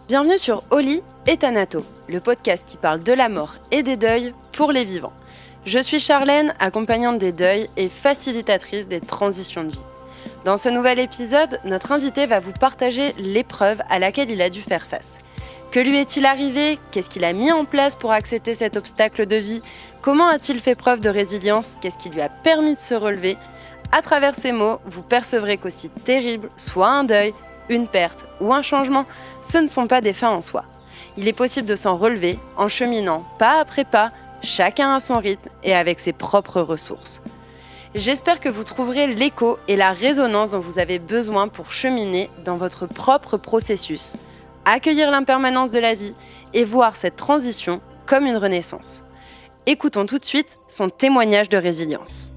Bienvenue sur Oli et Thanato, le podcast qui parle de la mort et des deuils pour les vivants. Je suis Charlène, accompagnante des deuils et facilitatrice des transitions de vie. Dans ce nouvel épisode, notre invité va vous partager l'épreuve à laquelle il a dû faire face. Que lui est-il arrivé ? Qu'est-ce qu'il a mis en place pour accepter cet obstacle de vie ? Comment a-t-il fait preuve de résilience ? Qu'est-ce qui lui a permis de se relever ? À travers ces mots, vous percevrez qu'aussi terrible soit un deuil, une perte ou un changement, ce ne sont pas des fins en soi. Il est possible de s'en relever en cheminant pas après pas, chacun à son rythme et avec ses propres ressources. J'espère que vous trouverez l'écho et la résonance dont vous avez besoin pour cheminer dans votre propre processus, accueillir l'impermanence de la vie et voir cette transition comme une renaissance. Écoutons tout de suite son témoignage de résilience.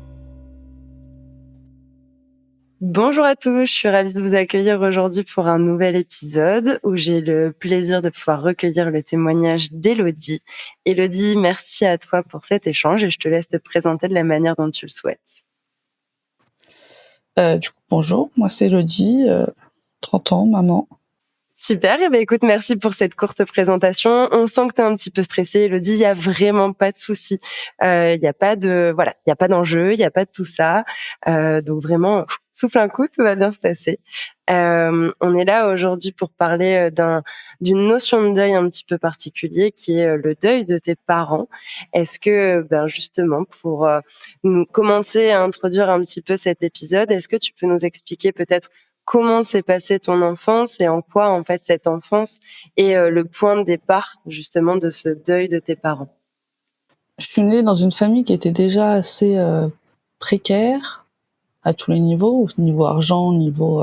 Bonjour à tous, je suis ravie de vous accueillir aujourd'hui pour un nouvel épisode où j'ai le plaisir de pouvoir recueillir le témoignage d'Élodie. Élodie, merci à toi pour cet échange et je te laisse te présenter de la manière dont tu le souhaites. Bonjour, moi c'est Élodie, 30 ans, maman. Super, et écoute, merci pour cette courte présentation. On sent que tu es un petit peu stressée, Élodie, il y a vraiment pas de souci. Il y a pas d'enjeu, il y a pas de tout ça. Donc vraiment, souffle un coup, tout va bien se passer. On est là aujourd'hui pour parler d'une notion de deuil un petit peu particulier qui est le deuil de tes parents. Est-ce que, justement, pour nous commencer à introduire un petit peu cet épisode, est-ce que tu peux nous expliquer peut-être comment s'est passée ton enfance et en quoi, en fait, cette enfance est le point de départ, justement, de ce deuil de tes parents? Je suis née dans une famille qui était déjà assez précaire à tous les niveaux, au niveau argent, au niveau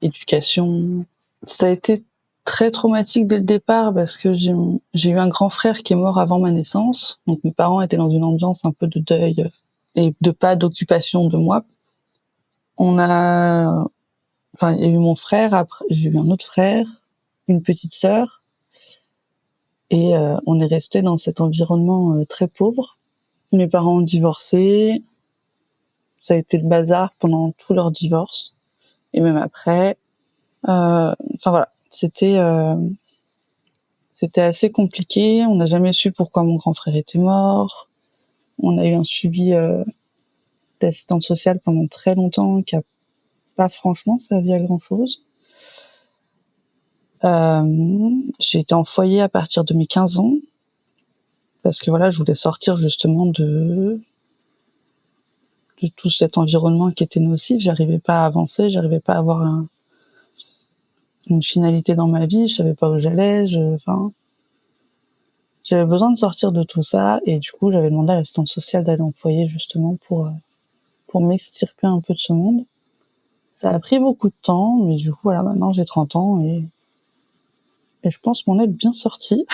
éducation. Ça a été très traumatique dès le départ parce que j'ai eu un grand frère qui est mort avant ma naissance. Donc mes parents étaient dans une ambiance un peu de deuil et de pas d'occupation de moi. Il y a eu mon frère, après j'ai eu un autre frère, une petite sœur. Et on est resté dans cet environnement très pauvre. Mes parents ont divorcé. Ça a été le bazar pendant tout leur divorce. Et même après. C'était assez compliqué. On n'a jamais su pourquoi mon grand frère était mort. On a eu un suivi d'assistante sociale pendant très longtemps qui a pas franchement servi à grand chose. J'ai été en foyer à partir de mes 15 ans. Parce que je voulais sortir justement de tout cet environnement qui était nocif. J'arrivais pas à avancer, j'arrivais pas à avoir une finalité dans ma vie, je savais pas où j'allais, j'avais besoin de sortir de tout ça et du coup, j'avais demandé à l'assistante sociale d'aller en foyer justement pour m'extirper un peu de ce monde. Ça a pris beaucoup de temps, mais du coup, maintenant j'ai 30 ans et je pense m'en être bien sortie.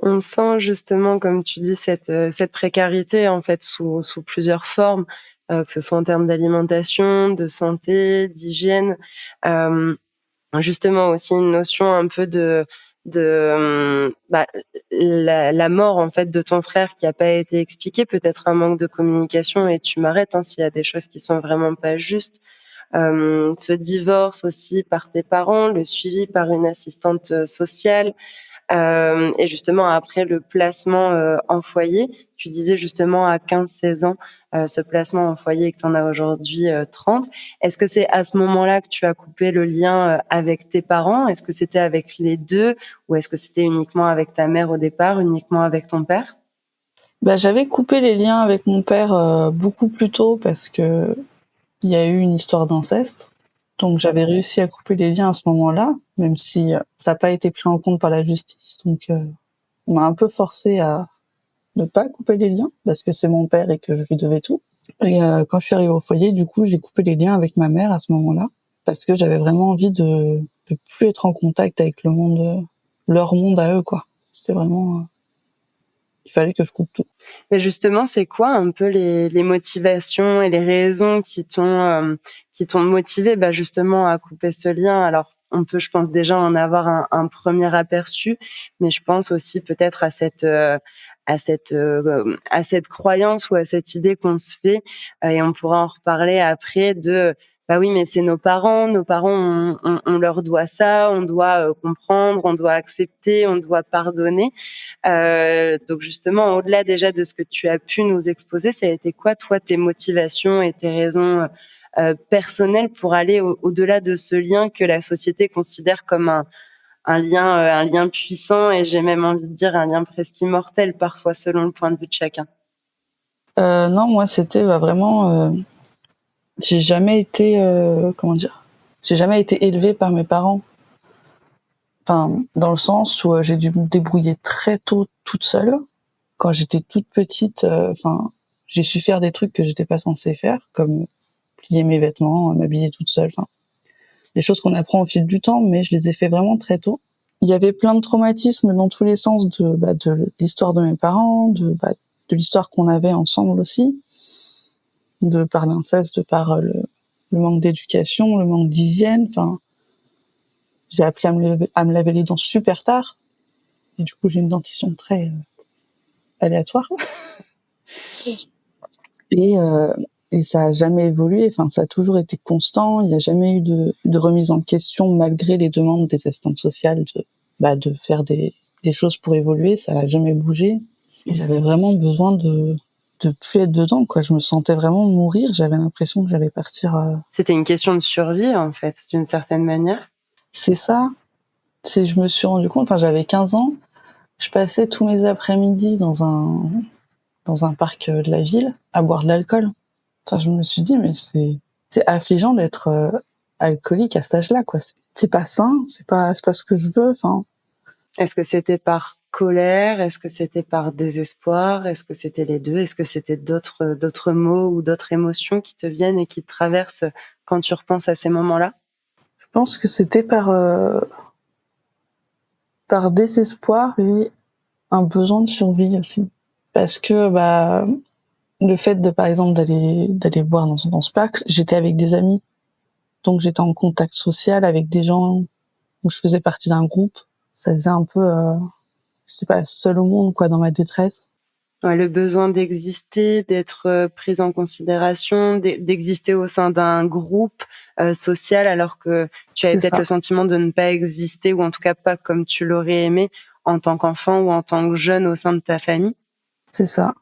On sent justement, comme tu dis, cette précarité en fait sous plusieurs formes, que ce soit en termes d'alimentation, de santé, d'hygiène. Justement aussi une notion un peu de la mort en fait de ton frère qui a pas été expliquée, peut-être un manque de communication et tu m'arrêtes s'il y a des choses qui sont vraiment pas justes. Ce divorce aussi par tes parents, le suivi par une assistante sociale. Et justement, après le placement en foyer, tu disais justement à 15-16 ans, ce placement en foyer et que tu en as aujourd'hui 30. Est-ce que c'est à ce moment-là que tu as coupé le lien avec tes parents ? Est-ce que c'était avec les deux ou est-ce que c'était uniquement avec ta mère au départ, uniquement avec ton père ? J'avais coupé les liens avec mon père beaucoup plus tôt parce que il y a eu une histoire d'inceste. Donc j'avais réussi à couper les liens à ce moment-là, même si ça n'a pas été pris en compte par la justice. Donc on m'a un peu forcé à ne pas couper les liens parce que c'est mon père et que je lui devais tout. Et quand je suis arrivée au foyer, du coup, j'ai coupé les liens avec ma mère à ce moment-là parce que j'avais vraiment envie de plus être en contact avec le monde, leur monde à eux, quoi. C'était vraiment il fallait que je coupe tout. Mais justement, c'est quoi un peu les motivations et les raisons qui t'ont motivé justement à couper ce lien ? Alors, on peut, je pense, déjà en avoir un premier aperçu, mais je pense aussi peut-être à cette croyance ou à cette idée qu'on se fait, et on pourra en reparler après, de Bah oui, mais c'est nos parents. Nos parents, on leur doit ça. On doit comprendre, on doit accepter, on doit pardonner. Donc justement, au-delà déjà de ce que tu as pu nous exposer, ça a été quoi, toi, tes motivations et tes raisons personnelles pour aller au-delà de ce lien que la société considère comme un lien puissant et j'ai même envie de dire un lien presque immortel parfois selon le point de vue de chacun. Non, moi, c'était vraiment. J'ai jamais été, comment dire, j'ai jamais été élevée par mes parents. Enfin, dans le sens où j'ai dû me débrouiller très tôt toute seule. Quand j'étais toute petite, enfin, j'ai su faire des trucs que j'étais pas censée faire, comme plier mes vêtements, m'habiller toute seule. Enfin, des choses qu'on apprend au fil du temps, mais je les ai fait vraiment très tôt. Il y avait plein de traumatismes dans tous les sens de l'histoire de mes parents, de l'histoire qu'on avait ensemble aussi, de par l'inceste, de par le manque d'éducation, le manque d'hygiène. Enfin, j'ai appris à me laver les dents super tard. Et du coup, j'ai une dentition très aléatoire. Et, euh, et ça a jamais évolué. Enfin, ça a toujours été constant. Il n'y a jamais eu de remise en question malgré les demandes des assistantes sociales de faire des choses pour évoluer. Ça n'a jamais bougé. Et j'avais vraiment besoin de plus être dedans, quoi. Je me sentais vraiment mourir. J'avais l'impression que j'allais partir. C'était une question de survie, en fait, d'une certaine manière. C'est ça. Je me suis rendu compte, enfin, j'avais 15 ans. Je passais tous mes après-midi dans un parc de la ville à boire de l'alcool. Enfin, je me suis dit, mais c'est affligeant d'être alcoolique à cet âge-là, quoi. C'est pas sain, c'est pas ce que je veux. Enfin, Est-ce que c'était par colère? Est-ce que c'était par désespoir? Est-ce que c'était les deux? Est-ce que c'était d'autres mots ou d'autres émotions qui te viennent et qui te traversent quand tu repenses à ces moments-là? je pense que c'était par désespoir et un besoin de survie aussi, parce que le fait de par exemple d'aller boire dans ce parc, j'étais avec des amis, donc j'étais en contact social avec des gens où je faisais partie d'un groupe. Ça faisait un peu, je sais pas, seule au monde, quoi, dans ma détresse. Ouais, le besoin d'exister, d'être prise en considération, d'exister au sein d'un groupe social alors que tu avais C'est peut-être ça, le sentiment de ne pas exister ou en tout cas pas comme tu l'aurais aimé en tant qu'enfant ou en tant que jeune au sein de ta famille. c'est ça.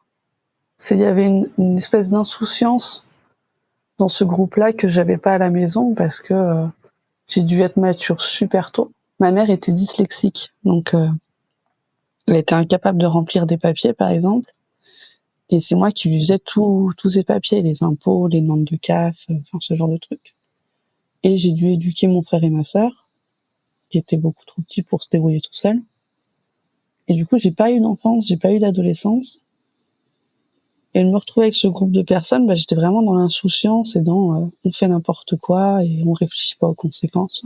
Il y avait une espèce d'insouciance dans ce groupe-là que j'avais pas à la maison parce que j'ai dû être mature super tôt. Ma mère était dyslexique, donc elle était incapable de remplir des papiers, par exemple. Et c'est moi qui lui faisais tous ces papiers, les impôts, les demandes de CAF, enfin ce genre de trucs. Et j'ai dû éduquer mon frère et ma sœur, qui étaient beaucoup trop petits pour se débrouiller tout seuls. Et du coup, j'ai pas eu d'enfance, j'ai pas eu d'adolescence. Et de me retrouver avec ce groupe de personnes, j'étais vraiment dans l'insouciance et dans on fait n'importe quoi et on réfléchit pas aux conséquences,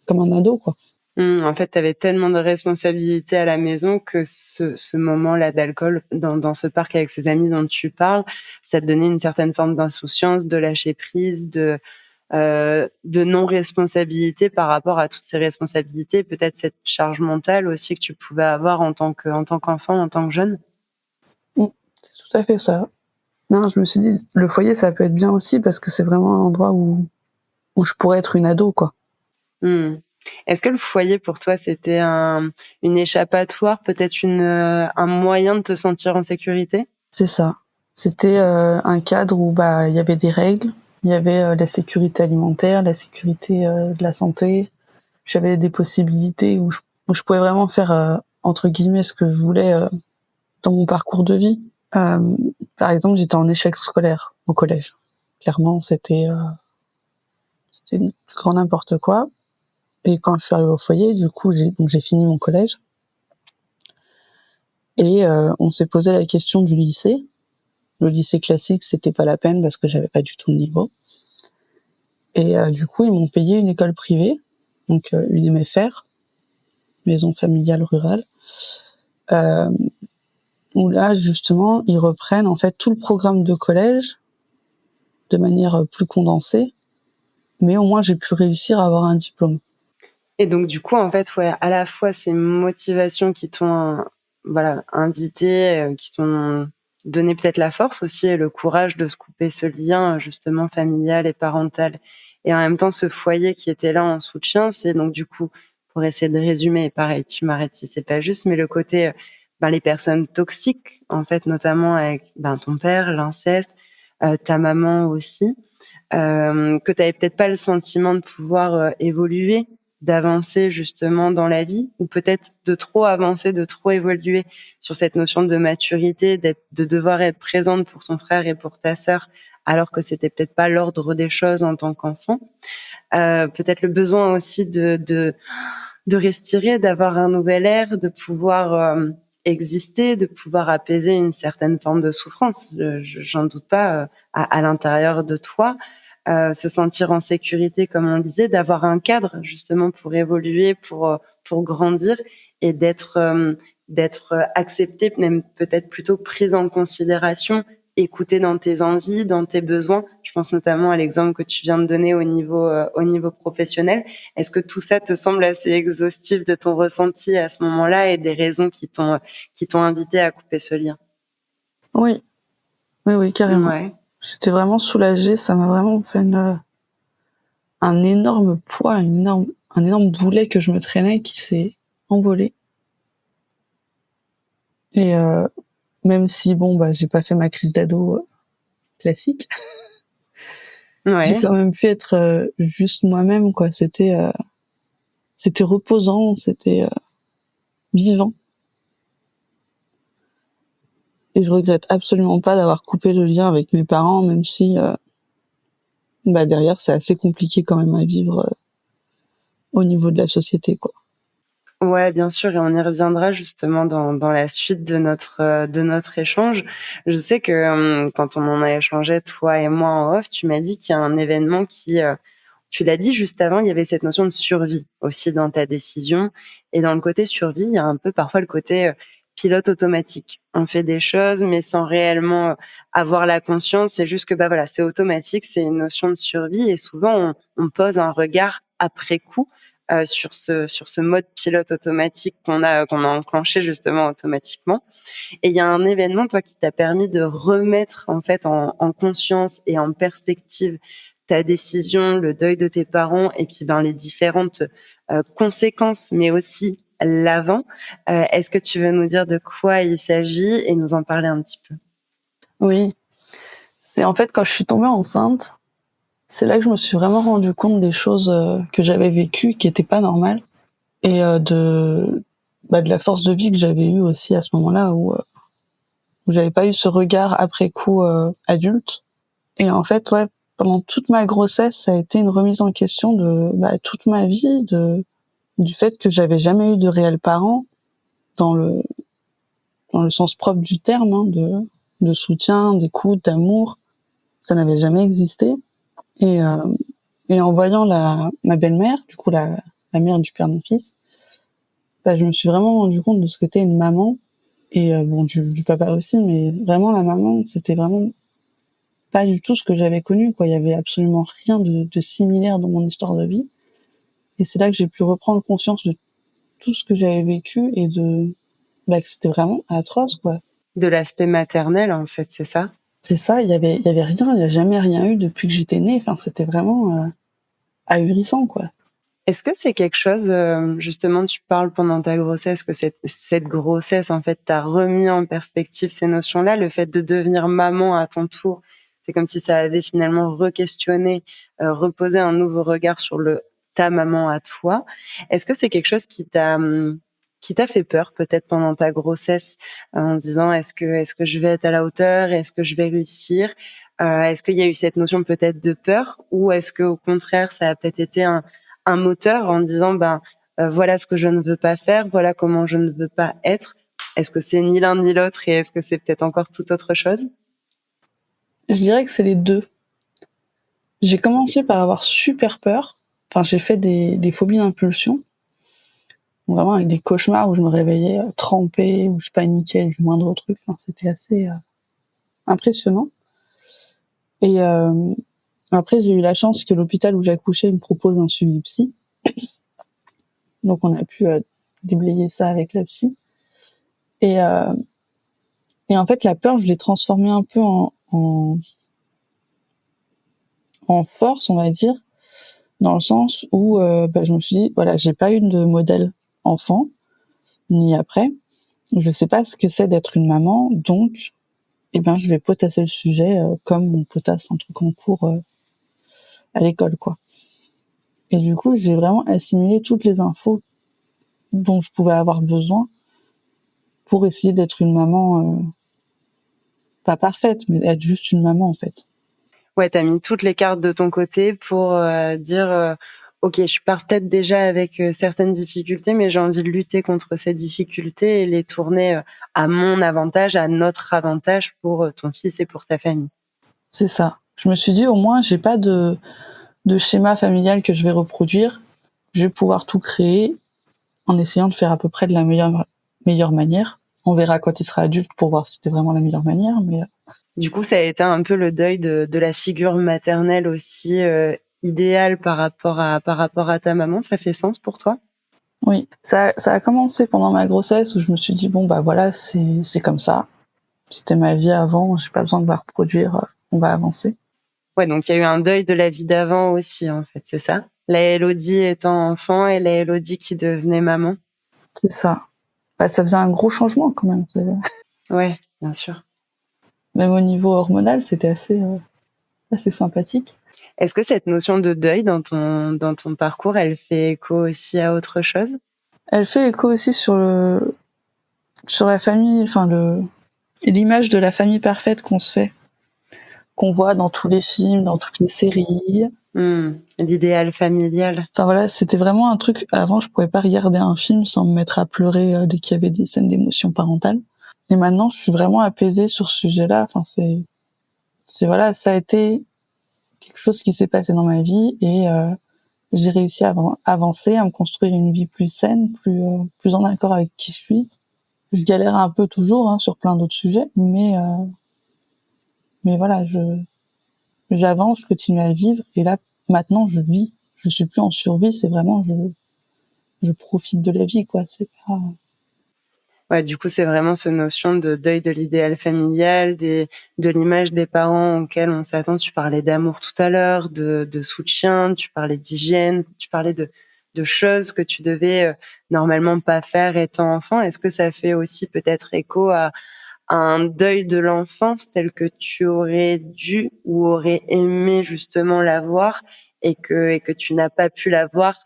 comme un ado, quoi. En fait, tu avais tellement de responsabilités à la maison que ce moment-là d'alcool dans ce parc avec ses amis dont tu parles, ça te donnait une certaine forme d'insouciance, de lâcher prise, de non-responsabilité par rapport à toutes ces responsabilités, peut-être cette charge mentale aussi que tu pouvais avoir en tant qu'enfant, en tant que jeune. C'est tout à fait ça. Non, je me suis dit, le foyer, ça peut être bien aussi parce que c'est vraiment un endroit où je pourrais être une ado, quoi. Mmh. Est-ce que le foyer pour toi, c'était une échappatoire, peut-être un moyen de te sentir en sécurité? C'est ça. C'était un cadre où il y avait des règles, il y avait la sécurité alimentaire, la sécurité de la santé. J'avais des possibilités où je pouvais vraiment faire entre guillemets ce que je voulais dans mon parcours de vie. Par exemple, j'étais en échec scolaire au collège. Clairement, c'était du grand n'importe quoi. Et quand je suis arrivée au foyer, du coup, j'ai fini mon collège. Et on s'est posé la question du lycée. Le lycée classique, c'était pas la peine parce que j'avais pas du tout le niveau. Et du coup, ils m'ont payé une école privée, donc une MFR, maison familiale rurale, euh, où là, justement, ils reprennent en fait tout le programme de collège de manière plus condensée, mais au moins j'ai pu réussir à avoir un diplôme. Et donc du coup, en fait, ouais, à la fois ces motivations qui t'ont, voilà, invité, qui t'ont donné peut-être la force aussi et le courage de se couper ce lien justement familial et parental et en même temps ce foyer qui était là en soutien. C'est donc du coup, pour essayer de résumer, et pareil, tu m'arrêtes si c'est pas juste, mais le côté les personnes toxiques, en fait, notamment avec ton père, l'inceste, ta maman aussi, que tu avais peut-être pas le sentiment de pouvoir évoluer, d'avancer justement dans la vie, ou peut-être de trop avancer, de trop évoluer sur cette notion de maturité, de devoir être présente pour ton frère et pour ta sœur, alors que c'était peut-être pas l'ordre des choses en tant qu'enfant. Peut-être le besoin aussi de respirer, d'avoir un nouvel air, de pouvoir exister, de pouvoir apaiser une certaine forme de souffrance. J'en doute pas à l'intérieur de toi. Se sentir en sécurité, comme on disait, d'avoir un cadre justement pour évoluer, pour grandir et d'être accepté, même peut-être plutôt prise en considération, écouté dans tes envies, dans tes besoins. Je pense notamment à l'exemple que tu viens de donner au niveau professionnel. Est-ce que tout ça te semble assez exhaustif de ton ressenti à ce moment-là et des raisons qui t'ont invité à couper ce lien? Oui, oui, carrément. Ouais. J'étais vraiment soulagée, ça m'a vraiment fait un énorme poids, un énorme boulet que je me traînais qui s'est envolé. Et même si j'ai pas fait ma crise d'ado classique, j'ai Ouais. quand même pu être juste moi-même, quoi. C'était reposant, c'était vivant. Et je regrette absolument pas d'avoir coupé le lien avec mes parents, même si derrière c'est assez compliqué quand même à vivre au niveau de la société, quoi. Ouais, bien sûr, et on y reviendra justement dans la suite de notre échange. Je sais que quand on en a échangé, toi et moi en off, tu m'as dit qu'il y a un événement tu l'as dit juste avant, il y avait cette notion de survie aussi dans ta décision. Et dans le côté survie, il y a un peu parfois le côté pilote automatique. On fait des choses, mais sans réellement avoir la conscience. C'est juste que voilà, c'est automatique, c'est une notion de survie. Et souvent, on pose un regard après coup sur ce mode pilote automatique qu'on a enclenché justement automatiquement. Et il y a un événement, toi, qui t'a permis de remettre en fait en conscience et en perspective ta décision, le deuil de tes parents et puis les différentes conséquences, mais aussi l'avant. Est-ce que tu veux nous dire de quoi il s'agit et nous en parler un petit peu? Oui, c'est en fait quand je suis tombée enceinte, c'est là que je me suis vraiment rendu compte des choses que j'avais vécues qui étaient pas normales et de la force de vie que j'avais eue aussi à ce moment-là où j'avais pas eu ce regard après coup adulte. Et en fait, ouais, pendant toute ma grossesse, ça a été une remise en question de toute ma vie, du fait que j'avais jamais eu de réels parents dans le sens propre du terme, hein, de soutien, d'écoute, d'amour. Ça n'avait jamais existé. Et, euh, et en voyant ma belle-mère, du coup la mère du père de mon fils, je me suis vraiment rendu compte de ce qu'était une maman. Et du papa aussi, mais vraiment la maman, c'était vraiment pas du tout ce que j'avais connu, quoi. Il y avait absolument rien de similaire dans mon histoire de vie. Et c'est là que j'ai pu reprendre conscience de tout ce que j'avais vécu et que c'était vraiment atroce, quoi. De l'aspect maternel, en fait, c'est ça? C'est ça, il y avait rien, il y a jamais rien eu depuis que j'étais née. Enfin, c'était vraiment ahurissant, quoi. Est-ce que c'est quelque chose, justement, tu parles pendant ta grossesse, que cette grossesse, en fait, t'a remis en perspective ces notions-là, le fait de devenir maman à ton tour, c'est comme si ça avait finalement re-questionné, reposé un nouveau regard sur ta maman à toi. Est-ce que c'est quelque chose qui t'a fait peur, peut-être pendant ta grossesse, en se disant: «Est-ce que je vais être à la hauteur? Est-ce que je vais réussir?» Est-ce qu'il y a eu cette notion peut-être de peur, ou est-ce qu'au contraire, ça a peut-être été un moteur en disant voilà ce que je ne veux pas faire, voilà comment je ne veux pas être. Est-ce que c'est ni l'un ni l'autre et est-ce que c'est peut-être encore toute autre chose? Je dirais que c'est les deux. J'ai commencé par avoir super peur. Enfin, j'ai fait des phobies d'impulsion. Vraiment avec des cauchemars où je me réveillais trempée, où je paniquais du moindre truc. Enfin, c'était assez impressionnant. Et après, j'ai eu la chance que l'hôpital où j'accouchais me propose un suivi psy. Donc, on a pu déblayer ça avec la psy. Et, euh, et en fait, la peur, je l'ai transformée un peu en force, on va dire. dans le sens où je me suis dit, voilà, j'ai pas eu de modèle enfant, ni après. Je sais pas ce que c'est d'être une maman, donc je vais potasser le sujet comme on potasse un truc en cours à l'école, quoi. Et du coup, j'ai vraiment assimilé toutes les infos dont je pouvais avoir besoin pour essayer d'être une maman, pas parfaite, mais être juste une maman, en fait. Ouais, t'as mis toutes les cartes de ton côté pour dire ok, je pars peut-être déjà avec certaines difficultés, mais j'ai envie de lutter contre ces difficultés et les tourner à mon avantage, à notre avantage pour ton fils et pour ta famille. C'est ça. Je me suis dit, au moins, j'ai pas de schéma familial que je vais reproduire. Je vais pouvoir tout créer en essayant de faire à peu près de la meilleure manière. On verra quand il sera adulte pour voir si c'était vraiment la meilleure manière, mais Du coup, ça a été un peu le deuil de la figure maternelle aussi idéale par rapport à ta maman. Ça fait sens pour toi? oui, ça a commencé pendant ma grossesse où je me suis dit bon bah voilà, c'est comme ça. C'était ma vie avant, j'ai pas besoin de la reproduire, on va avancer. Ouais, donc il y a eu un deuil de la vie d'avant aussi, en fait, c'est ça? La Élodie étant enfant et la Élodie qui devenait maman. C'est ça. Bah, ça faisait un gros changement quand même. Ouais, bien sûr. Même au niveau hormonal, c'était assez sympathique. Est-ce que cette notion de deuil dans ton parcours, elle fait écho aussi à autre chose? Elle fait écho aussi sur la famille, enfin l'image de la famille parfaite qu'on se fait, qu'on voit dans tous les films, dans toutes les séries. L'idéal familial. Enfin voilà, c'était vraiment un truc. Avant, je pouvais pas regarder un film sans me mettre à pleurer dès qu'il y avait des scènes d'émotion parentale. Et maintenant, je suis vraiment apaisée sur ce sujet-là. Enfin, c'est voilà, ça a été quelque chose qui s'est passé dans ma vie et j'ai réussi à avancer, à me construire une vie plus saine, plus en accord avec qui je suis. Je galère un peu toujours sur plein d'autres sujets, mais voilà, j'avance, je continue à vivre et là maintenant je vis. Je suis plus en survie, c'est vraiment je profite de la vie, quoi. C'est pas. Ouais, du coup, c'est vraiment cette notion de deuil de l'idéal familial, de l'image des parents auxquels on s'attend. Tu parlais d'amour tout à l'heure, de soutien, tu parlais d'hygiène, tu parlais de choses que tu devais normalement pas faire étant enfant. Est-ce que ça fait aussi peut-être écho à un deuil de l'enfance tel que tu aurais dû ou aurais aimé justement l'avoir et que tu n'as pas pu l'avoir,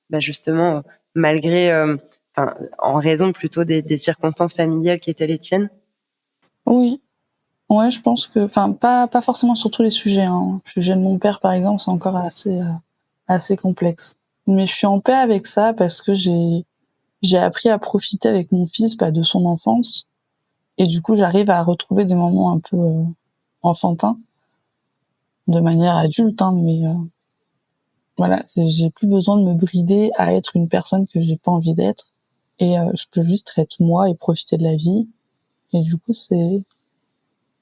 bah justement malgré, enfin en raison plutôt des circonstances familiales qui étaient les tiennes? Oui, ouais, je pense que, enfin, pas forcément sur tous les sujets. Le sujet de mon père, par exemple, c'est encore assez complexe. Mais je suis en paix avec ça parce que j'ai appris à profiter avec mon fils de son enfance et du coup j'arrive à retrouver des moments un peu enfantins de manière adulte, mais voilà, j'ai plus besoin de me brider à être une personne que j'ai pas envie d'être et je peux juste être moi et profiter de la vie et du coup c'est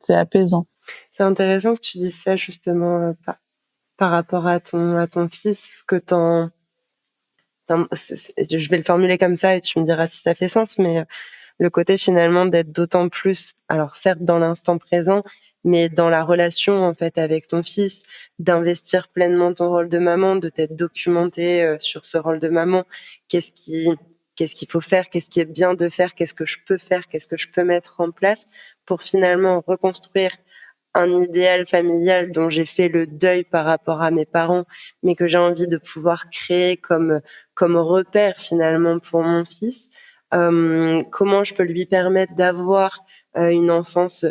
apaisant. C'est intéressant que tu dises ça justement par rapport à ton fils que je vais le formuler comme ça et tu me diras si ça fait sens, mais le côté finalement d'être d'autant plus, alors certes dans l'instant présent, mais dans la relation en fait avec ton fils, d'investir pleinement ton rôle de maman, de t'être documenté sur ce rôle de maman, qu'est-ce qui qu'est-ce qu'il faut faire, qu'est-ce qui est bien de faire, qu'est-ce que je peux faire, qu'est-ce que je peux mettre en place pour finalement reconstruire un idéal familial dont j'ai fait le deuil par rapport à mes parents, mais que j'ai envie de pouvoir créer comme repère finalement pour mon fils. Comment je peux lui permettre d'avoir une enfance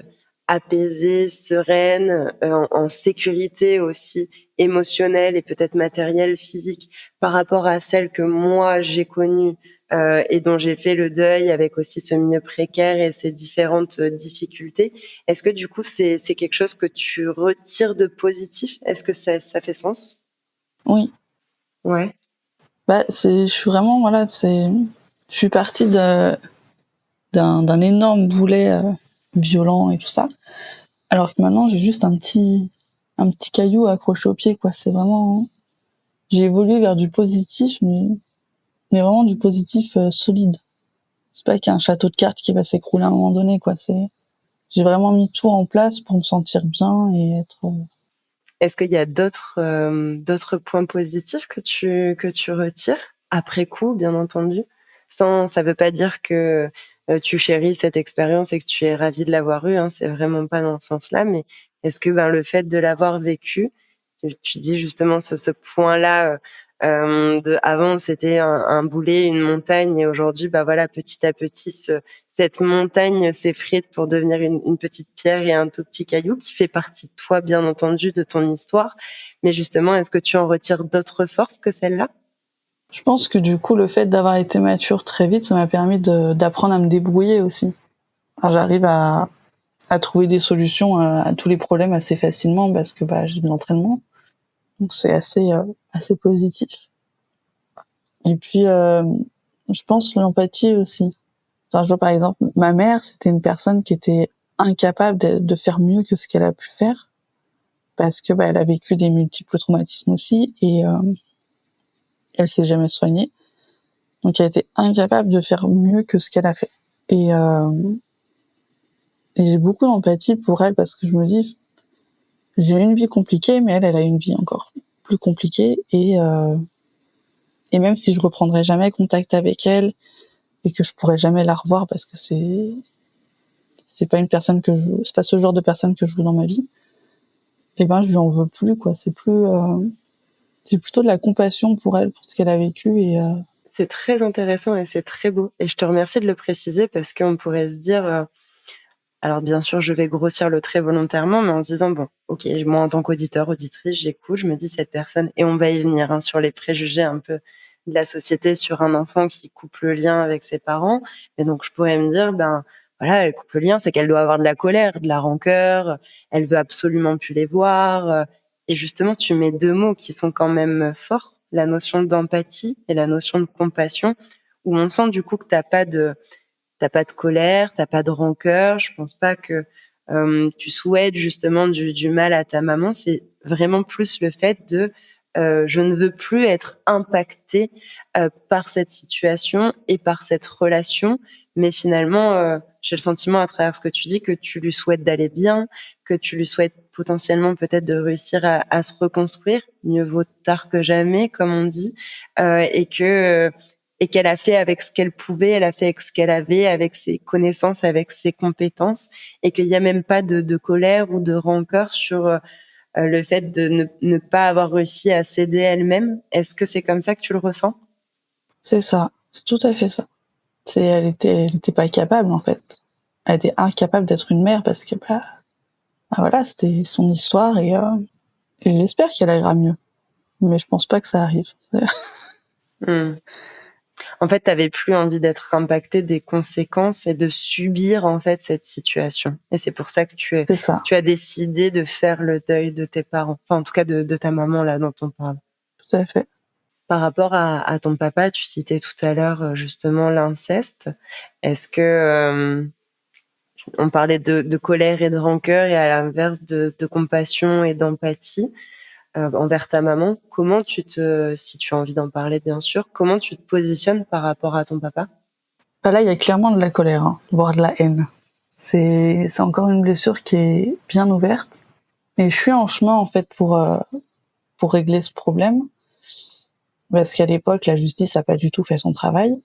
apaisée, sereine, en sécurité aussi émotionnelle et peut-être matérielle, physique, par rapport à celle que moi j'ai connue et dont j'ai fait le deuil avec aussi ce milieu précaire et ces différentes difficultés. Est-ce que du coup c'est quelque chose que tu retires de positif? Est-ce que ça fait sens? Oui, Ouais. je suis vraiment voilà, je suis partie d'un énorme boulet violent et tout ça, alors que maintenant j'ai juste un petit caillou accroché au pied, quoi. C'est vraiment, j'ai évolué vers du positif, mais vraiment du positif solide. C'est pas qu'il y a un château de cartes qui va s'écrouler à un moment donné, quoi. J'ai vraiment mis tout en place pour me sentir bien et être Est-ce qu'il y a d'autres points positifs que tu retires après coup, bien entendu? Ça veut pas dire que tu chéris cette expérience et que tu es ravie de l'avoir eue, hein, c'est vraiment pas dans ce sens-là. Mais est-ce que le fait de l'avoir vécu, tu dis justement ce point-là, de avant c'était un boulet, une montagne, et aujourd'hui, voilà, petit à petit, cette montagne s'effrite pour devenir une petite pierre et un tout petit caillou qui fait partie de toi, bien entendu, de ton histoire. Mais justement, est-ce que tu en retires d'autres forces que celle-là? Je pense que du coup, le fait d'avoir été mature très vite, ça m'a permis d'apprendre à me débrouiller aussi. Enfin, j'arrive à trouver des solutions à tous les problèmes assez facilement parce que j'ai de l'entraînement. Donc c'est assez positif. Et puis je pense l'empathie aussi. Enfin, je vois par exemple ma mère, c'était une personne qui était incapable de faire mieux que ce qu'elle a pu faire parce que elle a vécu des multiples traumatismes aussi et elle s'est jamais soignée. Donc elle était incapable de faire mieux que ce qu'elle a fait. Et j'ai beaucoup d'empathie pour elle parce que je me dis, j'ai une vie compliquée, mais elle a une vie encore plus compliquée. Et même si je reprendrai jamais contact avec elle et que je pourrai jamais la revoir parce que c'est pas une personne c'est pas ce genre de personne que je veux dans ma vie. Et je lui en veux plus, quoi. J'ai plutôt de la compassion pour elle, pour ce qu'elle a vécu C'est très intéressant et c'est très beau. Et je te remercie de le préciser parce qu'on pourrait se dire, alors bien sûr, je vais grossir le trait volontairement, mais en se disant, bon, ok, moi en tant qu'auditeur, auditrice, j'écoute, je me dis cette personne, et on va y venir, hein, sur les préjugés un peu de la société sur un enfant qui coupe le lien avec ses parents. Et donc je pourrais me dire, voilà, elle coupe le lien, c'est qu'elle doit avoir de la colère, de la rancœur, elle veut absolument plus les voir. Et justement, tu mets deux mots qui sont quand même forts, la notion d'empathie et la notion de compassion, où on sent du coup que t'as pas de colère, t'as pas de rancœur. Je pense pas que tu souhaites justement du mal à ta maman. C'est vraiment plus le fait de je ne veux plus être impactée par cette situation et par cette relation. Mais finalement, j'ai le sentiment à travers ce que tu dis que tu lui souhaites d'aller bien, que tu lui souhaites potentiellement peut-être de réussir à se reconstruire. Mieux vaut tard que jamais, comme on dit, et qu'elle a fait avec ce qu'elle pouvait, elle a fait avec ce qu'elle avait, avec ses connaissances, avec ses compétences, et qu'il n'y a même pas de colère ou de rancœur sur le fait de ne pas avoir réussi à s'aider elle-même. Est-ce que c'est comme ça que tu le ressens? c'est ça. C'est tout à fait ça. Elle était pas capable, en fait. Elle était incapable d'être une mère parce que, voilà, c'était son histoire et j'espère qu'elle ira mieux. Mais je pense pas que ça arrive. Hmm. En fait, tu n'avais plus envie d'être impactée des conséquences et de subir en fait cette situation. Et c'est pour ça que C'est ça. tu as décidé de faire le deuil de tes parents. Enfin, en tout cas, de ta maman là dont on parle. Tout à fait. Par rapport à ton papa, tu citais tout à l'heure justement l'inceste. Est-ce que on parlait de colère et de rancœur, et à l'inverse de compassion et d'empathie envers ta maman? Comment si tu as envie d'en parler bien sûr, comment tu te positionnes par rapport à ton papa? Là, il y a clairement de la colère, hein, voire de la haine. C'est encore une blessure qui est bien ouverte. Et je suis en chemin, en fait, pour régler ce problème. Parce qu'à l'époque, la justice a pas du tout fait son travail.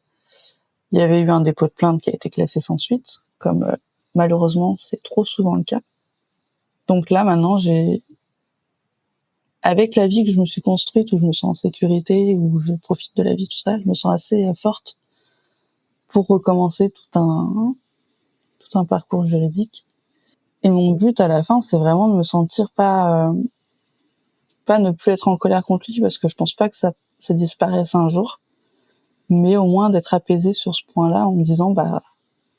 Il y avait eu un dépôt de plainte qui a été classé sans suite, comme malheureusement c'est trop souvent le cas. Donc là, maintenant, avec la vie que je me suis construite, où je me sens en sécurité, où je profite de la vie, tout ça, je me sens assez forte pour recommencer tout un parcours juridique. Et mon but à la fin, c'est vraiment de me sentir pas ne plus être en colère contre lui, parce que je pense pas que ça disparaisse un jour, mais au moins d'être apaisée sur ce point-là en me disant,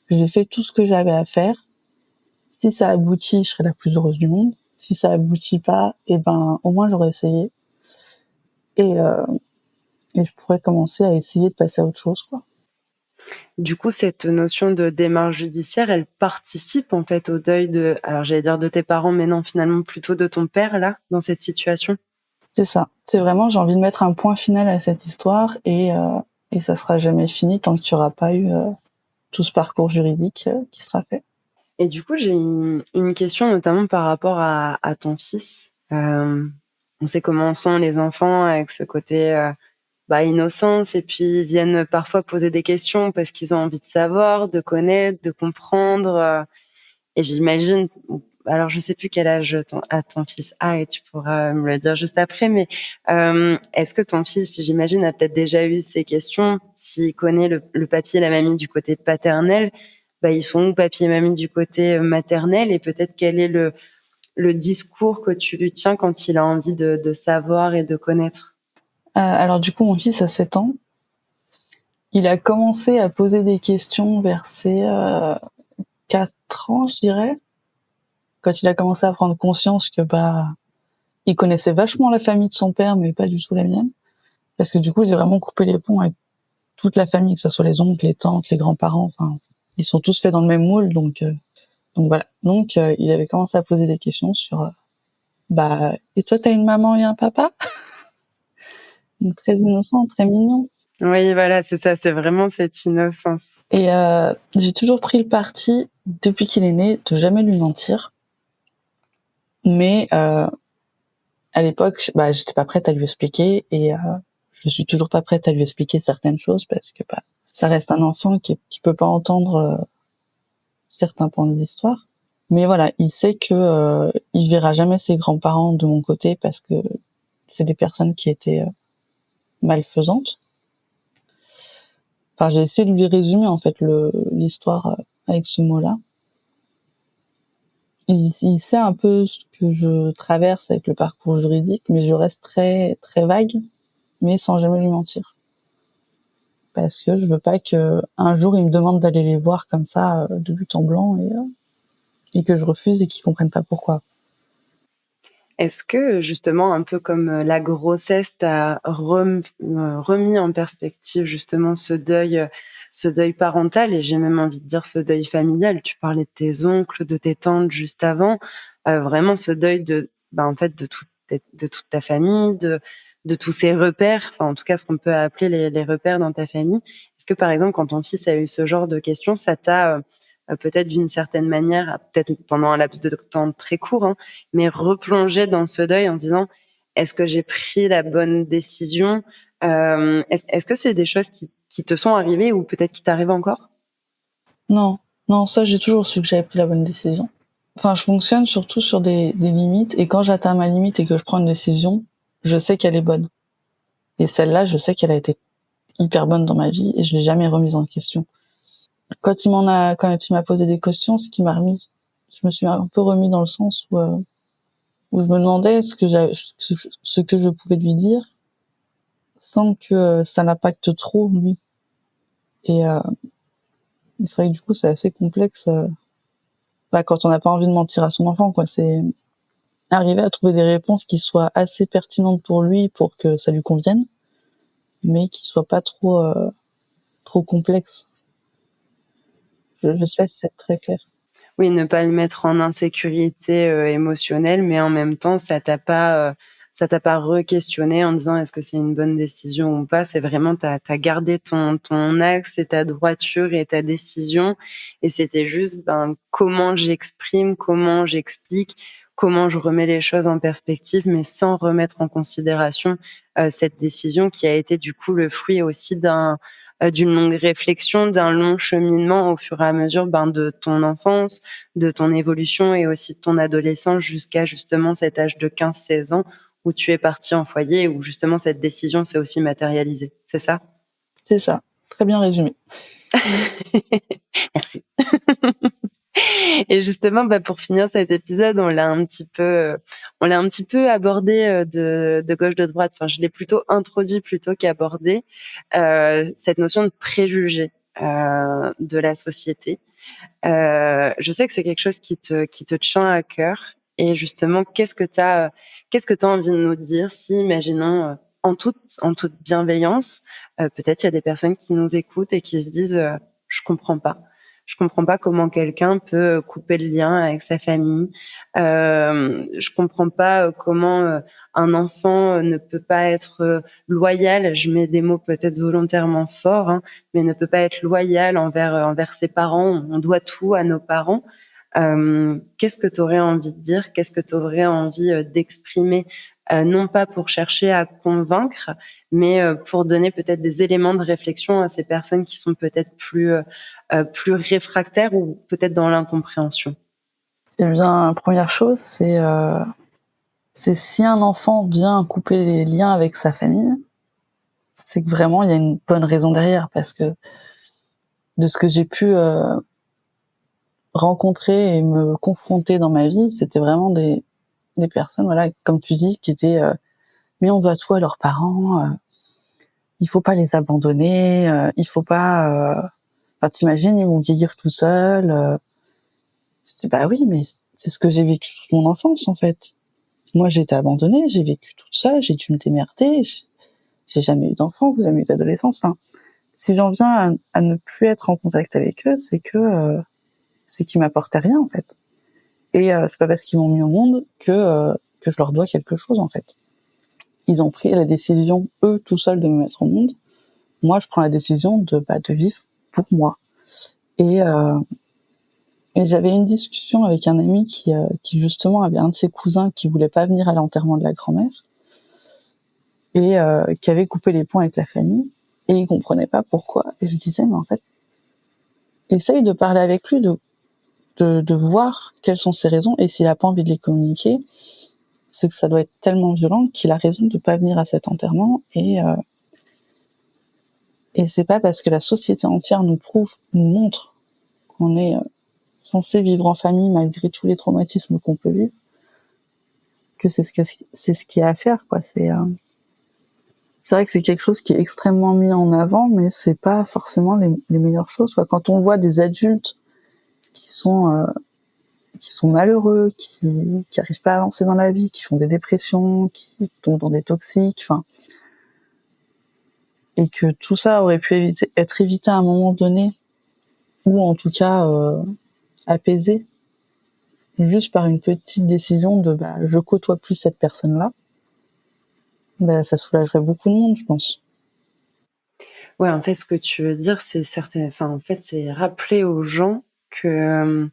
j'ai fait tout ce que j'avais à faire. Si ça aboutit, je serai la plus heureuse du monde. Si ça aboutit pas, au moins j'aurais essayé. Et, euh, et je pourrais commencer à essayer de passer à autre chose, quoi. Du coup, cette notion de démarche judiciaire, elle participe en fait au deuil alors j'allais dire de tes parents, mais non, finalement plutôt de ton père là, dans cette situation. C'est ça. C'est vraiment, j'ai envie de mettre un point final à cette histoire et ça sera jamais fini tant qu'il n'y aura pas eu tout ce parcours juridique qui sera fait. Et du coup, j'ai une question notamment par rapport à ton fils. On sait comment sont les enfants avec ce côté innocence, et puis ils viennent parfois poser des questions parce qu'ils ont envie de savoir, de connaître, de comprendre. Et j'imagine, alors je sais plus quel âge ton fils a, et tu pourras me le dire juste après, mais est-ce que ton fils, j'imagine, a peut-être déjà eu ces questions, s'il connaît le papy et la mamie du côté paternel, ils sont où papy et mamie du côté maternel, et peut-être quel est le discours que tu lui tiens quand il a envie de savoir et de connaître? Alors du coup, mon fils a 7 ans. Il a commencé à poser des questions vers ses 4 ans, je dirais, quand il a commencé à prendre conscience que il connaissait vachement la famille de son père, mais pas du tout la mienne. Parce que du coup, j'ai vraiment coupé les ponts avec toute la famille, que ce soit les oncles, les tantes, les grands-parents. Enfin, ils sont tous faits dans le même moule, donc voilà. Donc il avait commencé à poser des questions sur et toi t'as une maman et un papa? Donc très innocent, très mignon. Oui, voilà, c'est ça, c'est vraiment cette innocence. Et j'ai toujours pris le parti, depuis qu'il est né, de jamais lui mentir. Mais à l'époque, j'étais pas prête à lui expliquer, et je suis toujours pas prête à lui expliquer certaines choses parce que ça reste un enfant qui peut pas entendre certains points de l'histoire. Mais voilà, il sait que il verra jamais ses grands-parents de mon côté parce que c'est des personnes qui étaient malfaisantes. Enfin, j'ai essayé de lui résumer en fait l'histoire avec ce mot-là. Il sait un peu ce que je traverse avec le parcours juridique, mais je reste très très vague, mais sans jamais lui mentir. Parce que je veux pas que un jour il me demande d'aller les voir comme ça de but en blanc, et que je refuse et qu'ils comprennent pas pourquoi. Est-ce que justement, un peu comme la grossesse t'a remis en perspective justement ce deuil parental, et j'ai même envie de dire ce deuil familial? Tu parlais de tes oncles, de tes tantes juste avant, vraiment ce deuil en fait de toute ta famille, de tous ces repères, enfin en tout cas ce qu'on peut appeler les repères dans ta famille. Est-ce que par exemple, quand ton fils a eu ce genre de questions, ça t'a peut-être d'une certaine manière, peut-être pendant un laps de temps très court, hein, mais replonger dans ce deuil en disant: est-ce que j'ai pris la bonne décision? Est-ce que c'est des choses qui te sont arrivées, ou peut-être qui t'arrivent encore? Non, non, ça j'ai toujours su que j'avais pris la bonne décision. Enfin, je fonctionne surtout sur des limites, et quand j'atteins ma limite et que je prends une décision, je sais qu'elle est bonne. Et celle-là, je sais qu'elle a été hyper bonne dans ma vie et je l'ai jamais remise en question. Quand il m'a posé des questions, je me suis un peu remis dans le sens où je me demandais ce que je pouvais lui dire sans que ça n'impacte trop lui. Et c'est vrai que du coup, c'est assez complexe, quand on n'a pas envie de mentir à son enfant, quoi. C'est arriver à trouver des réponses qui soient assez pertinentes pour lui pour que ça lui convienne, mais qui soient pas trop complexes. Je sais pas si c'est très clair. Oui, ne pas le mettre en insécurité émotionnelle, mais en même temps, ça t'a pas re-questionné en disant: est-ce que c'est une bonne décision ou pas? C'est vraiment, t'as gardé ton axe et ta droiture et ta décision, et c'était juste, comment j'exprime, comment j'explique, comment je remets les choses en perspective, mais sans remettre en considération cette décision qui a été du coup le fruit aussi d'une longue réflexion, d'un long cheminement au fur et à mesure de ton enfance, de ton évolution, et aussi de ton adolescence jusqu'à justement cet âge de 15-16 ans où tu es parti en foyer et où justement cette décision s'est aussi matérialisée. C'est ça? C'est ça. Très bien résumé. Merci. Et justement, pour finir cet épisode, on l'a un petit peu abordé de gauche de droite. Enfin, je l'ai plutôt introduit plutôt qu'abordé, cette notion de préjugé de la société. Je sais que c'est quelque chose qui te tient à cœur. Et justement, qu'est-ce que t'as envie de nous dire si, imaginons, en toute bienveillance, peut-être il y a des personnes qui nous écoutent et qui se disent, je comprends pas. Je comprends pas comment quelqu'un peut couper le lien avec sa famille. Je comprends pas comment un enfant ne peut pas être loyal. Je mets des mots peut-être volontairement forts, hein, mais ne peut pas être loyal envers ses parents. On doit tout à nos parents. Qu'est-ce que tu aurais envie de dire? Qu'est-ce que tu aurais envie d'exprimer, non pas pour chercher à convaincre, mais pour donner peut-être des éléments de réflexion à ces personnes qui sont peut-être plus réfractaires ou peut-être dans l'incompréhension? Eh bien, première chose, c'est si un enfant vient couper les liens avec sa famille, c'est que vraiment il y a une bonne raison derrière, parce que de ce que j'ai pu rencontrer et me confronter dans ma vie, c'était vraiment des personnes, voilà, comme tu dis, qui étaient mais on doit tout à leurs parents, il faut pas les abandonner, il faut pas enfin t'imagines, ils vont vieillir tout seuls. Je dis bah oui, mais c'est ce que j'ai vécu toute mon enfance en fait. Moi j'ai été abandonnée, j'ai vécu toute seule, j'ai dû me démerder, j'ai jamais eu d'enfance, j'ai jamais eu d'adolescence. Enfin, si j'en viens à ne plus être en contact avec eux, c'est qu'ils m'apportaient rien en fait. Et c'est pas parce qu'ils m'ont mis au monde que je leur dois quelque chose en fait. Ils ont pris la décision eux tout seuls de me mettre au monde. Moi, je prends la décision de vivre pour moi. Et j'avais une discussion avec un ami qui justement avait un de ses cousins qui voulait pas venir à l'enterrement de la grand-mère et qui avait coupé les ponts avec la famille et il comprenait pas pourquoi. Et je disais mais en fait, essaye de parler avec lui, de voir quelles sont ses raisons, et s'il a pas envie de les communiquer, c'est que ça doit être tellement violent qu'il a raison de pas venir à cet enterrement. Et c'est pas parce que la société entière nous montre qu'on est censé vivre en famille malgré tous les traumatismes qu'on peut vivre que c'est ce qu'il y a à faire, quoi. C'est vrai que c'est quelque chose qui est extrêmement mis en avant, mais c'est pas forcément les meilleures choses, quoi. Quand on voit des adultes qui sont malheureux, qui arrivent pas à avancer dans la vie, qui font des dépressions, qui tombent dans des toxiques, enfin, et que tout ça aurait pu être évité à un moment donné, ou en tout cas apaisé, juste par une petite décision de je côtoie plus cette personne-là, ça soulagerait beaucoup de monde, je pense. Ouais, en fait, ce que tu veux dire, c'est rappeler aux gens que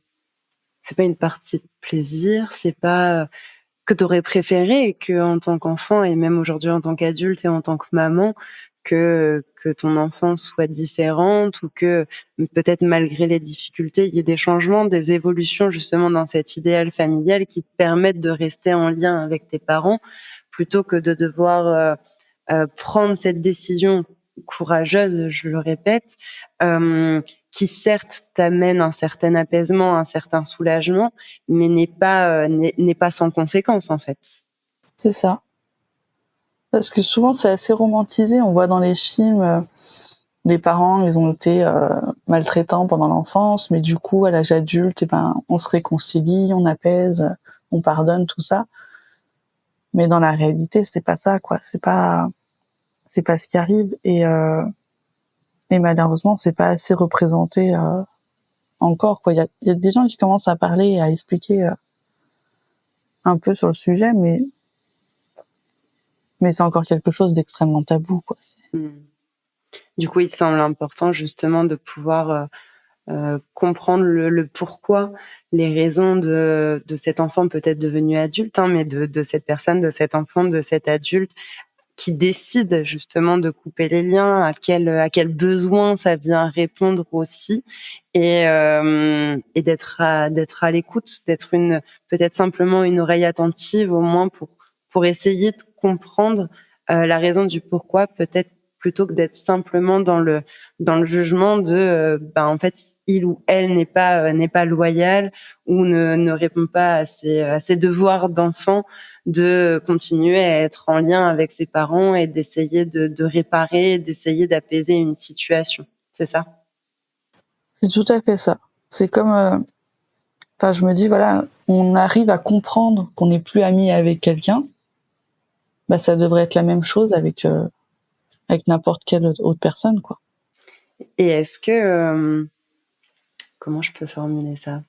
c'est pas une partie de plaisir, c'est pas que tu aurais préféré que en tant qu'enfant et même aujourd'hui en tant qu'adulte et en tant que maman, que ton enfant soit différente ou que peut-être malgré les difficultés, il y ait des changements, des évolutions justement dans cet idéal familial qui te permettent de rester en lien avec tes parents plutôt que de devoir prendre cette décision courageuse, je le répète, qui certes t'amène un certain apaisement, un certain soulagement, mais n'est pas sans conséquence en fait. C'est ça. Parce que souvent, c'est assez romantisé. On voit dans les films, les parents, ils ont été maltraitants pendant l'enfance, mais du coup, à l'âge adulte, on se réconcilie, on apaise, on pardonne, tout ça. Mais dans la réalité, c'est pas ça, quoi. C'est pas ce qui arrive. Et malheureusement, c'est pas assez représenté encore, quoi. Il y a des gens qui commencent à parler et à expliquer un peu sur le sujet, mais c'est encore quelque chose d'extrêmement tabou, quoi. Mmh. Du coup, il semble important justement de pouvoir comprendre le pourquoi, les raisons de cet enfant peut-être devenu adulte, hein, mais de cette personne, de cet enfant, de cet adulte qui décide justement de couper les liens, à quel besoin ça vient répondre aussi, et d'être à l'écoute, d'être peut-être simplement une oreille attentive au moins pour essayer de comprendre la raison du pourquoi, peut-être plutôt que d'être simplement dans le jugement de en fait il ou elle n'est pas loyal ou ne répond pas à ses devoirs d'enfant, de continuer à être en lien avec ses parents et d'essayer de réparer, d'essayer d'apaiser une situation. C'est ça? C'est tout à fait ça. C'est comme, je me dis, voilà, on arrive à comprendre qu'on n'est plus ami avec quelqu'un, ça devrait être la même chose avec n'importe quelle autre personne, quoi. Et est-ce que, comment je peux formuler ça?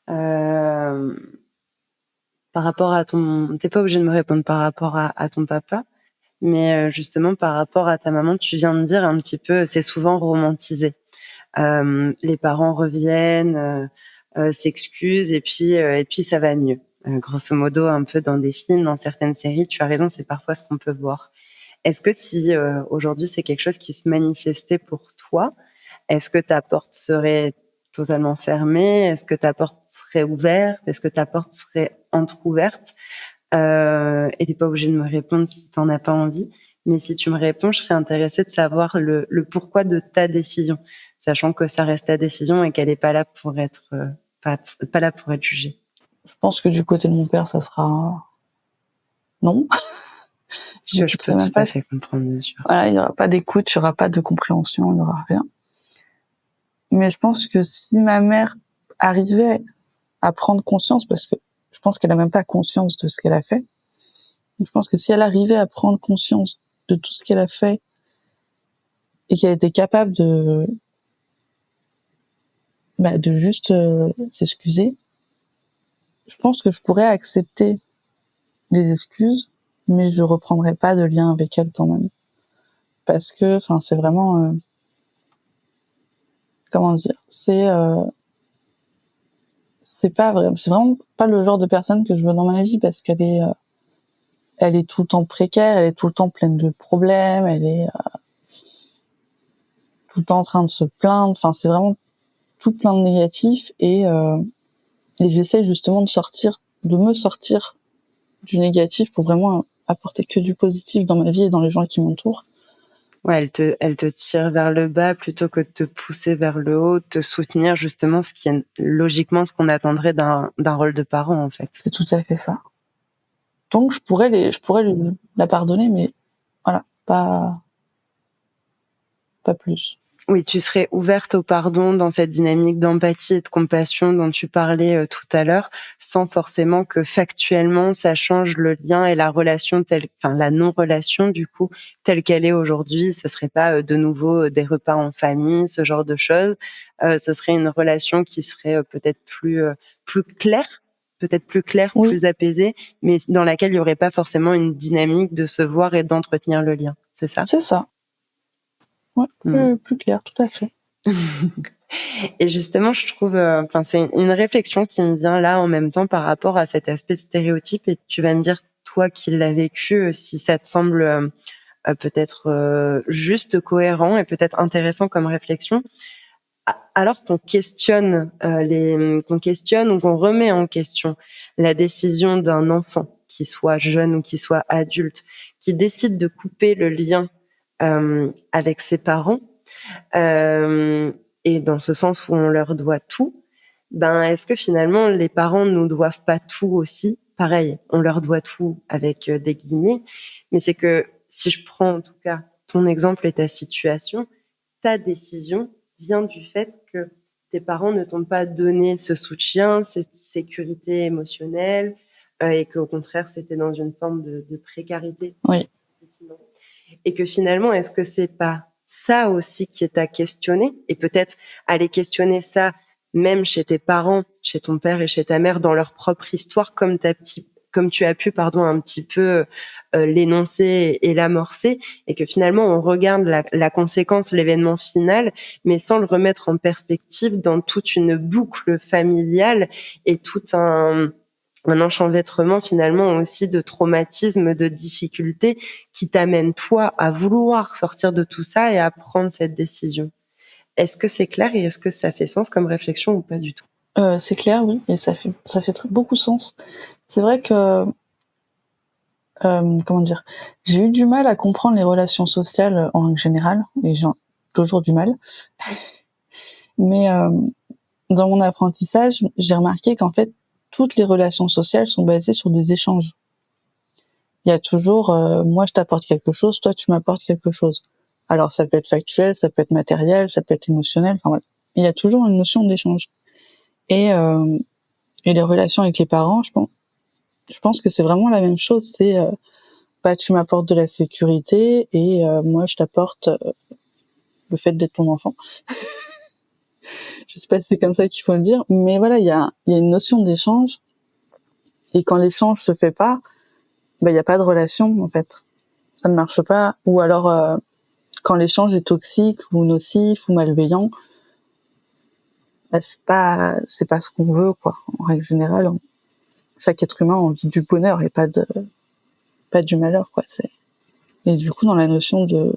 Euh, Par rapport à t'es pas obligé de me répondre par rapport à ton papa, mais justement par rapport à ta maman, tu viens de dire un petit peu, c'est souvent romantisé. Les parents reviennent s'excuse et puis ça va mieux. Grosso modo, un peu dans des films, dans certaines séries, tu as raison, c'est parfois ce qu'on peut voir. Est-ce que si aujourd'hui c'est quelque chose qui se manifestait pour toi, est-ce que ta porte serait totalement fermée? Est-ce que ta porte serait ouverte? Est-ce que ta porte serait entrouverte? Et t'es pas obligé de me répondre si t'en as pas envie. Mais si tu me réponds, je serais intéressée de savoir le pourquoi de ta décision, sachant que ça reste ta décision et qu'elle est pas là pour être pas là pour être jugée. Je pense que du côté de mon père, ça sera non. Je peux tout à fait comprendre, bien sûr. Voilà, il y aura pas d'écoute, il y aura pas de compréhension, il y aura rien. Mais je pense que si ma mère arrivait à prendre conscience, parce que je pense qu'elle a même pas conscience de ce qu'elle a fait. Je pense que si elle arrivait à prendre conscience de tout ce qu'elle a fait et qu'elle était capable de juste s'excuser, je pense que je pourrais accepter les excuses, mais je reprendrai pas de lien avec elle quand même. Parce que, c'est vraiment, comment dire, c'est vraiment pas le genre de personne que je veux dans ma vie parce qu'elle est, elle est tout le temps précaire, elle est tout le temps pleine de problèmes, elle est tout le temps en train de se plaindre. C'est vraiment tout plein de négatifs et j'essaie justement de me sortir du négatif pour vraiment apporter que du positif dans ma vie et dans les gens qui m'entourent. Ouais, elle te tire vers le bas plutôt que de te pousser vers le haut, te soutenir justement, ce qui est logiquement ce qu'on attendrait d'un rôle de parent en fait. C'est tout à fait ça. Donc je pourrais la pardonner, mais voilà, pas plus. Oui, tu serais ouverte au pardon dans cette dynamique d'empathie et de compassion dont tu parlais tout à l'heure, sans forcément que factuellement ça change le lien et la relation la non-relation du coup, telle qu'elle est aujourd'hui. Ce serait pas de nouveau des repas en famille, ce genre de choses. Ce serait une relation qui serait peut-être plus claire, Oui. plus apaisée, mais dans laquelle il y aurait pas forcément une dynamique de se voir et d'entretenir le lien. C'est ça? C'est ça. Ouais, plus clair, tout à fait. Et justement, je trouve, c'est une réflexion qui me vient là en même temps par rapport à cet aspect stéréotype. Et tu vas me dire, toi qui l'as vécu, si ça te semble peut-être juste, cohérent et peut-être intéressant comme réflexion. Alors qu'on questionne ou qu'on remet en question la décision d'un enfant, qui soit jeune ou qui soit adulte, qui décide de couper le lien avec ses parents. Et dans ce sens où on leur doit tout, est-ce que finalement les parents nous doivent pas tout aussi? Pareil, on leur doit tout avec des guillemets, mais c'est que si je prends en tout cas ton exemple et ta situation, ta décision vient du fait que tes parents ne t'ont pas donné ce soutien, cette sécurité émotionnelle, et qu'au contraire c'était dans une forme de précarité. Oui. Et que finalement, est-ce que c'est pas ça aussi qui est à questionner, et peut-être aller questionner ça même chez tes parents, chez ton père et chez ta mère, dans leur propre histoire, comme tu as pu, un petit peu l'énoncer et l'amorcer, et que finalement on regarde la conséquence, l'événement final, mais sans le remettre en perspective dans toute une boucle familiale et tout un enchevêtrement finalement aussi de traumatismes, de difficultés qui t'amènent toi à vouloir sortir de tout ça et à prendre cette décision. Est-ce que c'est clair et est-ce que ça fait sens comme réflexion ou pas du tout? C'est clair, oui, et ça fait beaucoup sens. C'est vrai que comment dire, j'ai eu du mal à comprendre les relations sociales en règle générale, et j'ai toujours du mal. Mais dans mon apprentissage, j'ai remarqué qu'en fait, toutes les relations sociales sont basées sur des échanges. Il y a toujours moi je t'apporte quelque chose, toi tu m'apportes quelque chose. Alors ça peut être factuel, ça peut être matériel, ça peut être émotionnel, voilà. Il y a toujours une notion d'échange. Et les relations avec les parents, je pense que c'est vraiment la même chose. C'est tu m'apportes de la sécurité et moi je t'apporte le fait d'être ton enfant. Je sais pas si c'est comme ça qu'il faut le dire, mais voilà, il y a une notion d'échange, et quand l'échange se fait pas, il y a pas de relation en fait. Ça ne marche pas. Ou alors quand l'échange est toxique ou nocif ou malveillant, c'est pas ce qu'on veut, quoi. En règle générale, chaque être humain a envie du bonheur et pas du malheur, quoi. Et du coup, dans la notion de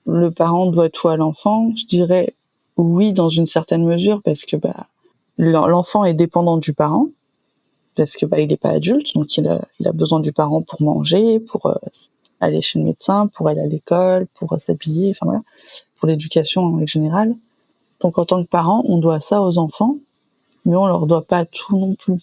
le parent doit tout à l'enfant, je dirais oui dans une certaine mesure, parce que l'enfant est dépendant du parent, parce que il est pas adulte, donc il a besoin du parent pour manger, pour aller chez le médecin, pour aller à l'école, pour s'habiller, enfin voilà, pour l'éducation en règle générale. Donc en tant que parent, on doit ça aux enfants, mais on leur doit pas tout non plus.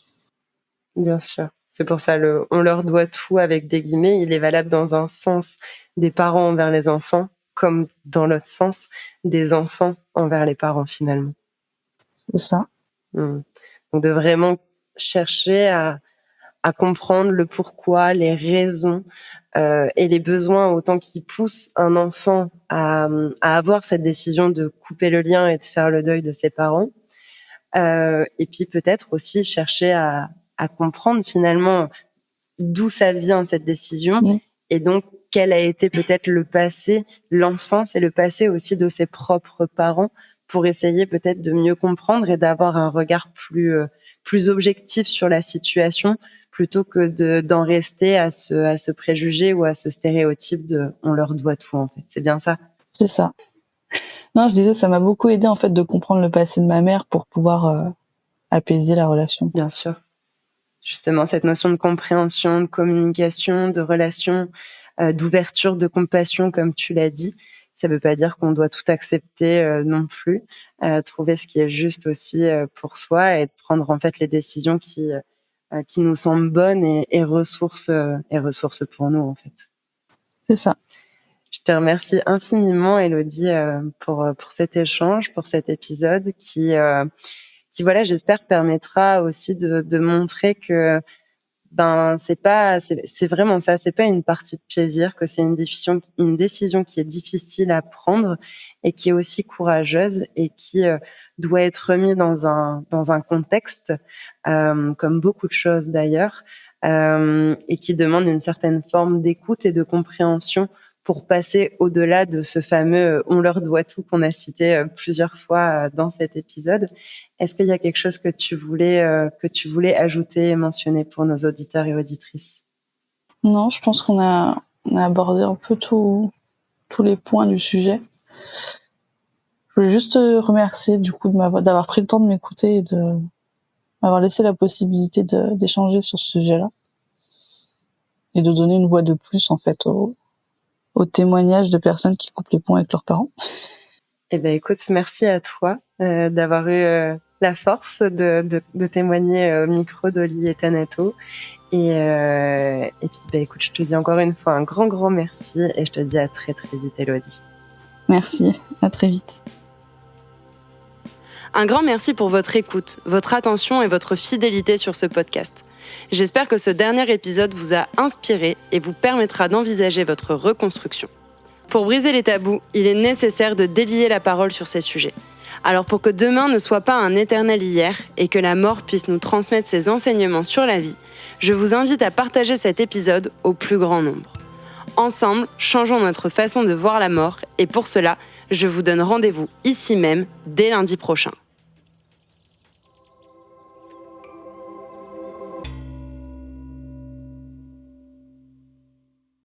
Bien sûr. C'est pour ça, on leur doit tout avec des guillemets, il est valable dans un sens des parents envers les enfants, comme dans l'autre sens des enfants envers les parents finalement. C'est ça. Donc de vraiment chercher à comprendre le pourquoi, les raisons et les besoins autant qui poussent un enfant à avoir cette décision de couper le lien et de faire le deuil de ses parents. Et puis peut-être aussi chercher à comprendre finalement d'où ça vient cette décision et donc quel a été peut-être le passé, l'enfance et le passé aussi de ses propres parents pour essayer peut-être de mieux comprendre et d'avoir un regard plus objectif sur la situation plutôt que d'en rester à ce préjugé ou à ce stéréotype de on leur doit tout en fait. C'est bien ça? C'est ça. Non, je disais, ça m'a beaucoup aidé en fait de comprendre le passé de ma mère pour pouvoir apaiser la relation. Bien sûr. Justement, cette notion de compréhension, de communication, de relation, d'ouverture, de compassion, comme tu l'as dit, ça ne veut pas dire qu'on doit tout accepter non plus. Trouver ce qui est juste aussi pour soi et de prendre en fait les décisions qui nous semblent bonnes et ressources pour nous en fait. C'est ça. Je te remercie infiniment, Élodie, pour cet échange, pour cet épisode qui voilà, j'espère permettra aussi de montrer que c'est vraiment ça, c'est pas une partie de plaisir, que c'est une décision qui est difficile à prendre et qui est aussi courageuse et qui doit être remise dans un contexte comme beaucoup de choses d'ailleurs et qui demande une certaine forme d'écoute et de compréhension pour passer au-delà de ce fameux on leur doit tout qu'on a cité plusieurs fois dans cet épisode. Est-ce qu'il y a quelque chose que tu voulais ajouter et mentionner pour nos auditeurs et auditrices? Non, je pense qu'on a abordé un peu tous les points du sujet. Je voulais juste te remercier du coup d'avoir pris le temps de m'écouter et de m'avoir laissé la possibilité d'échanger sur ce sujet-là et de donner une voix de plus en fait aux témoignages de personnes qui coupent les ponts avec leurs parents. Eh ben écoute, merci à toi d'avoir eu la force de témoigner au micro d'Oli et Thanato. Et puis écoute, je te dis encore une fois un grand merci et je te dis à très très vite, Élodie. Merci, à très vite. Un grand merci pour votre écoute, votre attention et votre fidélité sur ce podcast. J'espère que ce dernier épisode vous a inspiré et vous permettra d'envisager votre reconstruction. Pour briser les tabous, il est nécessaire de délier la parole sur ces sujets. Alors pour que demain ne soit pas un éternel hier et que la mort puisse nous transmettre ses enseignements sur la vie, je vous invite à partager cet épisode au plus grand nombre. Ensemble, changeons notre façon de voir la mort et pour cela, je vous donne rendez-vous ici même dès lundi prochain.